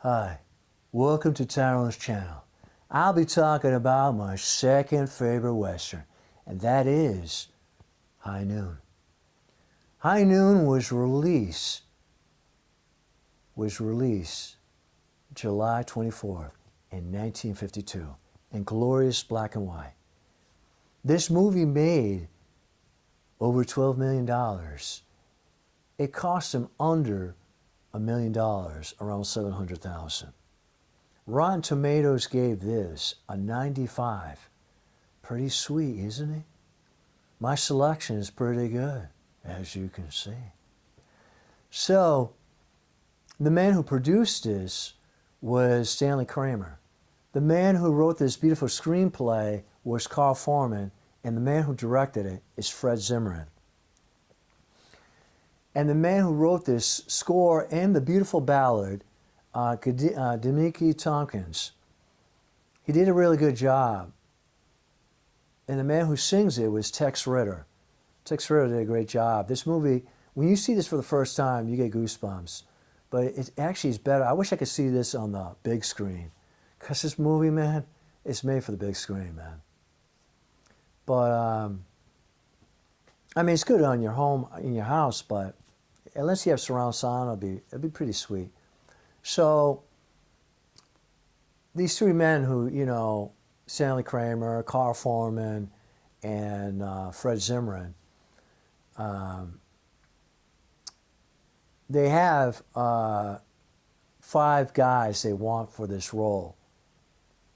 Hi, welcome to Tyrone's channel. I'll be talking about my second favorite Western, and that is High Noon. High Noon was released July 24th in 1952 in glorious black and white. This movie made over $12 million. It cost him under $1 million, around 700,000. Rotten Tomatoes gave this a 95. Pretty sweet, isn't it? My selection is pretty good, as you can see. So, the man who produced this was Stanley Kramer. The man who wrote this beautiful screenplay was Carl Foreman, and the man who directed it is Fred Zimmerman. And the man who wrote this score and the beautiful ballad, Dimitri Tompkins, he did a really good job. And the man who sings it was Tex Ritter. Tex Ritter did a great job. This movie, when you see this for the first time, you get goosebumps. But it actually is better. I wish I could see this on the big screen. Because this movie, man, it's made for the big screen, man. But, I mean, it's good on your home, in your house, but unless you have surround sound, it'll be pretty sweet. So, these three men who, you know, Stanley Kramer, Carl Foreman, and Fred Zimmerman, they have 5 guys they want for this role.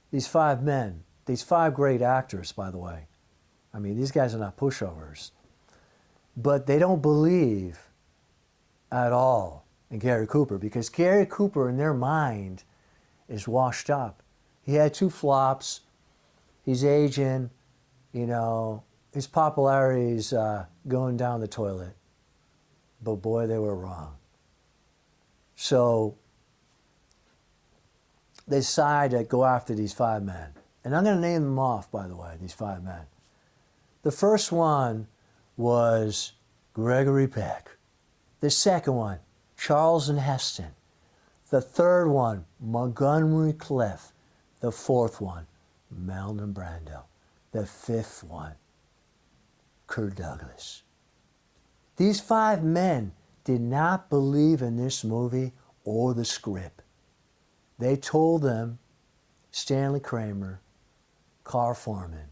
These 5 men, these 5 great actors, by the way. I mean, these guys are not pushovers. But they don't believe at all in Gary Cooper, because Gary Cooper, in their mind, is washed up. He had 2 flops. He's aging. You know, his popularity is going down the toilet. But boy, they were wrong. So they decided to go after these 5 men. And I'm going to name them off, by the way, these 5 men. The first one was Gregory Peck. The second one, Charlton Heston. The third one, Montgomery Clift. The fourth one, Marlon Brando. The fifth one, Kirk Douglas. These 5 men did not believe in this movie or the script. They told them, Stanley Kramer, Carl Foreman,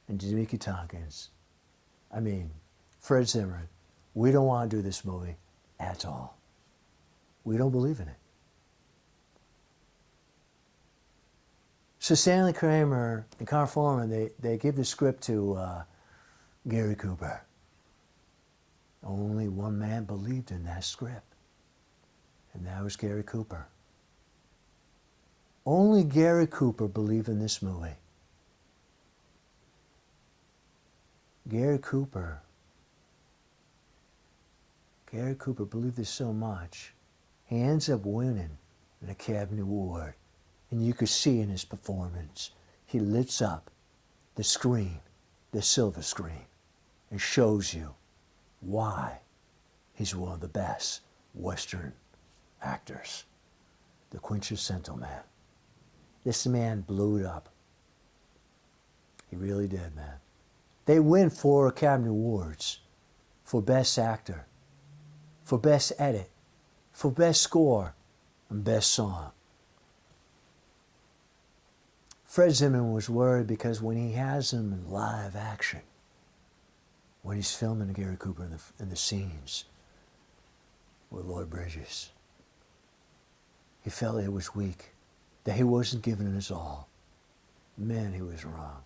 and Dimitri Tompkins, Fred Zimmerman, we don't want to do this movie at all. We don't believe in it. So Stanley Kramer and Carl Foreman, they give the script to Gary Cooper. Only one man believed in that script, and that was Gary Cooper. Only Gary Cooper believed in this movie. Gary Cooper believed this so much, he ends up winning an Academy Award. And you could see in his performance, he lifts up the screen, the silver screen, and shows you why he's one of the best Western actors. The quintessential man. This man blew it up. He really did, man. They win 4 Academy Awards for Best Actor, for Best Edit, for Best Score, and Best Song. Fred Zimmerman was worried because when he has him in live action, when he's filming Gary Cooper in the scenes with Lloyd Bridges, he felt it was weak, that he wasn't giving it his all. Man, he was wrong.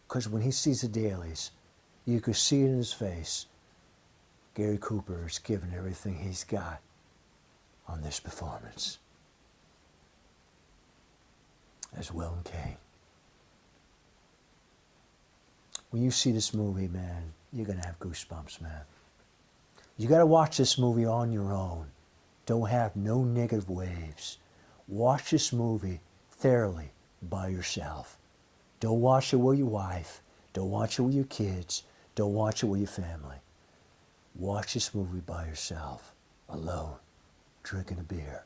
Because when he sees the dailies, you could see it in his face. Gary Cooper is giving everything he's got on this performance. As Will Kane. When you see this movie, man, you're going to have goosebumps, man. You got to watch this movie on your own. Don't have no negative waves. Watch this movie thoroughly by yourself. Don't watch it with your wife. Don't watch it with your kids. Don't watch it with your family. Watch this movie by yourself, alone, drinking a beer,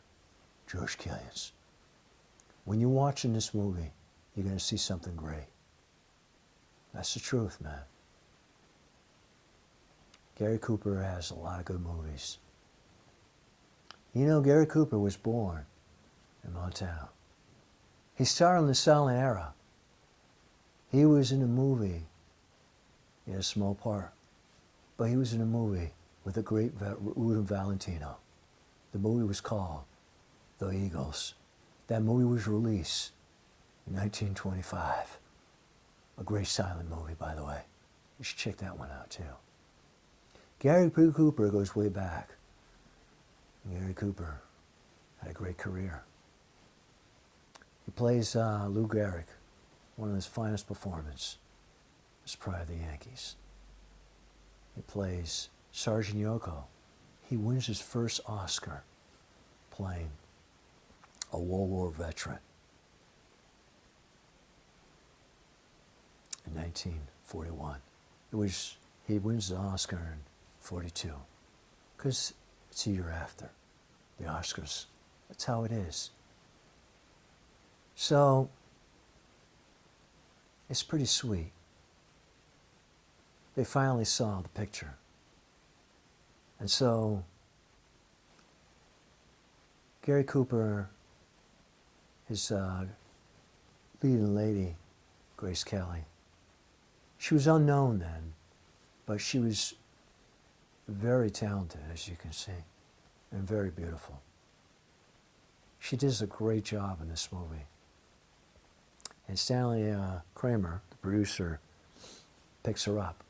George Killian's. When you're watching this movie, you're going to see something great. That's the truth, man. Gary Cooper has a lot of good movies. You know, Gary Cooper was born in Montana. He started in the silent era. He was in a movie in a small part, but he was in a movie with the great Rudy Valentino. The movie was called The Eagles. That movie was released in 1925. A great silent movie, by the way. You should check that one out, too. Gary Cooper goes way back. Gary Cooper had a great career. He plays Lou Gehrig, one of his finest performances as prior to the Yankees. He plays Sergeant Yoko. He wins his first Oscar playing a World War veteran in 1941. He wins the Oscar in 42 because it's a year after the Oscars. That's how it is. So it's pretty sweet. They finally saw the picture. And so Gary Cooper, his leading lady, Grace Kelly, she was unknown then, but she was very talented, as you can see, and very beautiful. She does a great job in this movie. And Stanley Kramer, the producer, picks her up.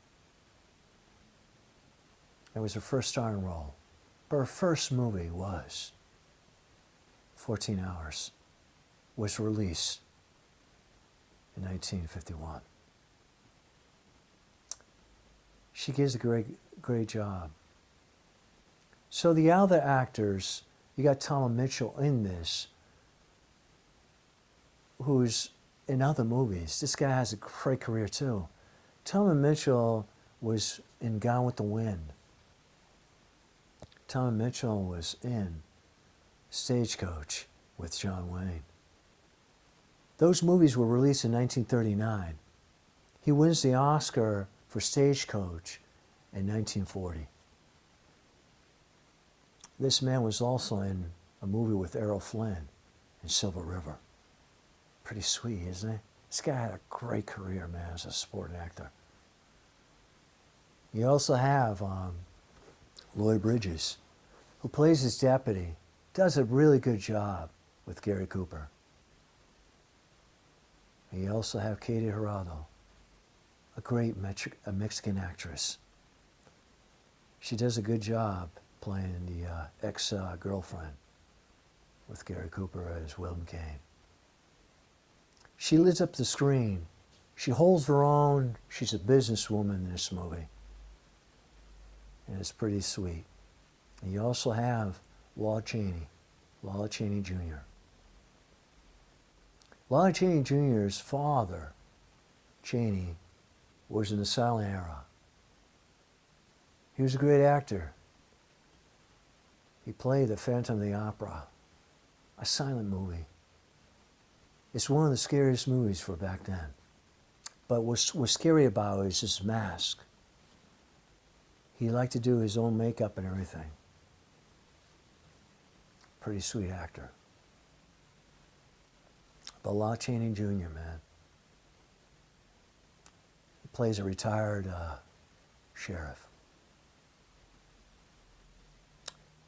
It was her first starring role. But her first movie was 14 Hours, was released in 1951. She gives a great job. So the other actors, you got Tom Mitchell in this, who's in other movies. This guy has a great career too. Tom Mitchell was in Gone with the Wind. Tom Mitchell was in Stagecoach with John Wayne. Those movies were released in 1939. He wins the Oscar for Stagecoach in 1940. This man was also in a movie with Errol Flynn in Silver River. Pretty sweet, isn't it? This guy had a great career, man, as a sport actor. You also have Lloyd Bridges, who plays his deputy, does a really good job with Gary Cooper. And you also have Katie Gerardo, a great Mexican actress. She does a good job playing the ex-girlfriend with Gary Cooper as William Kane. She lives up the screen. She holds her own. She's a businesswoman in this movie. And it's pretty sweet. And you also have Lawler Cheney Jr. Lawler Cheney Jr.'s father, Cheney, was in the silent era. He was a great actor. He played the Phantom of the Opera, a silent movie. It's one of the scariest movies for back then. But what's scary about it is his mask. He liked to do his own makeup and everything. Pretty sweet actor. But Lawler Cheney Jr., man. He plays a retired sheriff.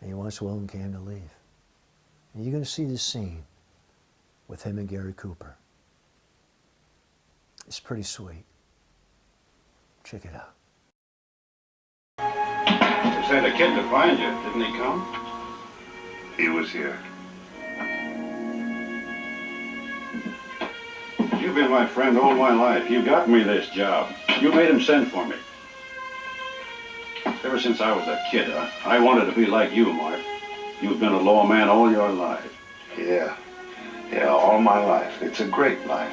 And he wants William Kane to leave. And you're going to see this scene with him and Gary Cooper. It's pretty sweet. Check it out. They sent a kid to find you. Didn't he come? He was here. You've been my friend all my life. You got me this job. You made him send for me. Ever since I was a kid, I wanted to be like you, Mark. You've been a lawman all your life. Yeah, all my life. It's a great life.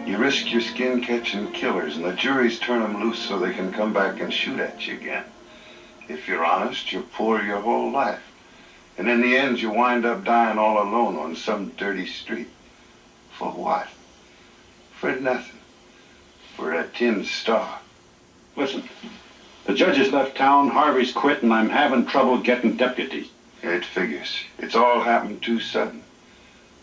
You risk your skin catching killers, and the juries turn them loose so they can come back and shoot at you again. If you're honest, you're poor your whole life. And in the end, you wind up dying all alone on some dirty street. For what? For nothing. For a tin star. Listen, the judge has left town, Harvey's quit, and I'm having trouble getting deputies. It figures. It's all happened too sudden.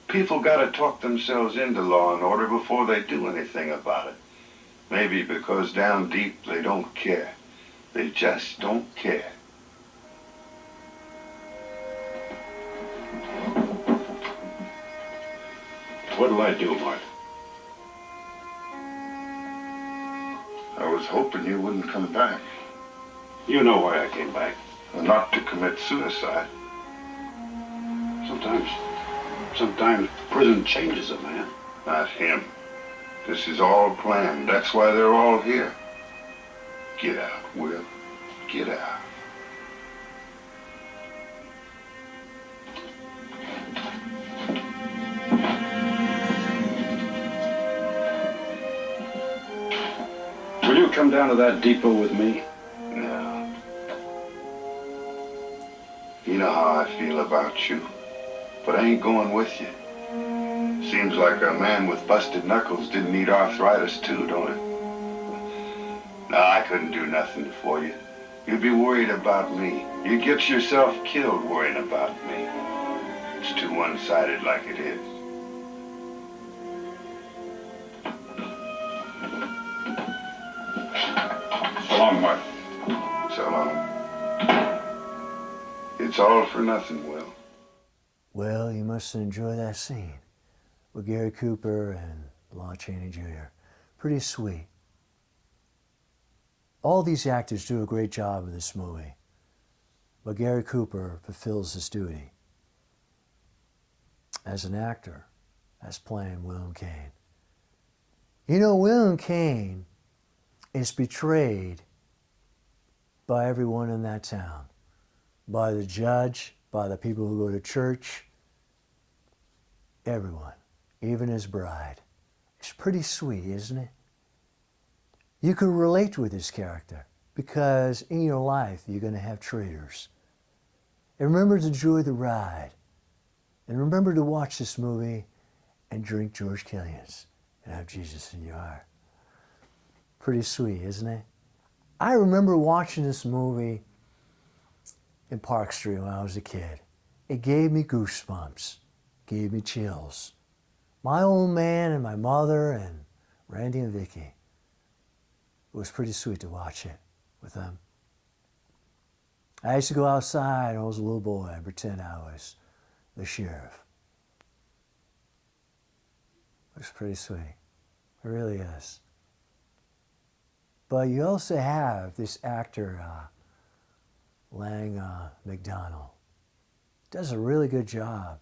People gotta talk themselves into law and order before they do anything about it. Maybe because down deep they don't care. They just don't care. What'll I do, Mark? I was hoping you wouldn't come back. You know why I came back. Not to commit suicide. Sometimes prison changes a man. Not him. This is all planned. That's why they're all here. Get out, Will. Get out. Will you come down to that depot with me? No. You know how I feel about you. But I ain't going with you. Seems like a man with busted knuckles didn't need arthritis too, don't it? No, I couldn't do nothing for you. You'd be worried about me. You'd get yourself killed worrying about me. It's too one-sided like it is. So long, Mark. So long. It's all for nothing, Will. Well, you must enjoy that scene with Gary Cooper and Lon Chaney Jr. Pretty sweet. All these actors do a great job in this movie, but Gary Cooper fulfills his duty as an actor, as playing William Kane. You know, William Kane is betrayed by everyone in that town, by the judge, by the people who go to church, everyone, even his bride. It's pretty sweet, isn't it? You can relate with his character because in your life you're going to have traitors. And remember to enjoy the ride. And remember to watch this movie and drink George Killian's and have Jesus in your heart. Pretty sweet, isn't it? I remember watching this movie in Park Street when I was a kid. It gave me goosebumps, gave me chills. My old man and my mother and Randy and Vicky. It was pretty sweet to watch it with them. I used to go outside when I was a little boy and pretend I was the sheriff. It was pretty sweet. It really is. But you also have this actor, Lang McDonald. Does a really good job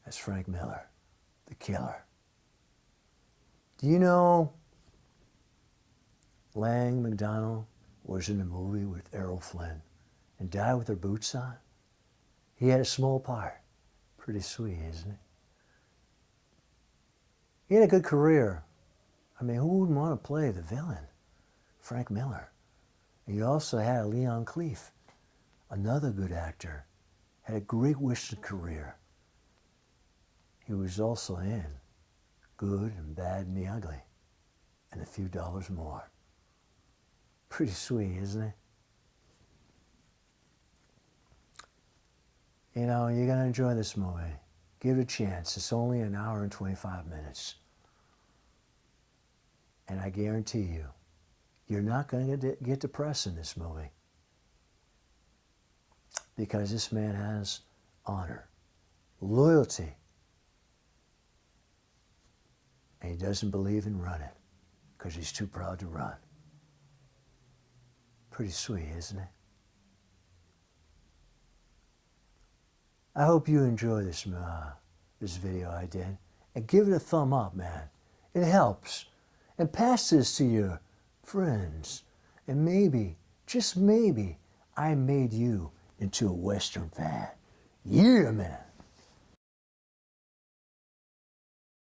as Frank Miller, the killer. Do you know Lang McDonald was in a movie with Errol Flynn and died with her boots on? He had a small part. Pretty sweet, isn't it? He had a good career. I mean, who wouldn't want to play the villain? Frank Miller. And you also had Leon Cleef, another good actor, had a great Western career. He was also in Good and Bad and the Ugly, and A Few Dollars More. Pretty sweet, isn't it? You know, you're going to enjoy this movie. Give it a chance. It's only an hour and 25 minutes. And I guarantee you, you're not going to get depressed in this movie. Because this man has honor, loyalty, and he doesn't believe in running because he's too proud to run. Pretty sweet, isn't it? I hope you enjoy this video I did, and give it a thumb up, man. It helps. And pass this to your friends, and maybe, just maybe, I made you into a Western fan. Yeah, man.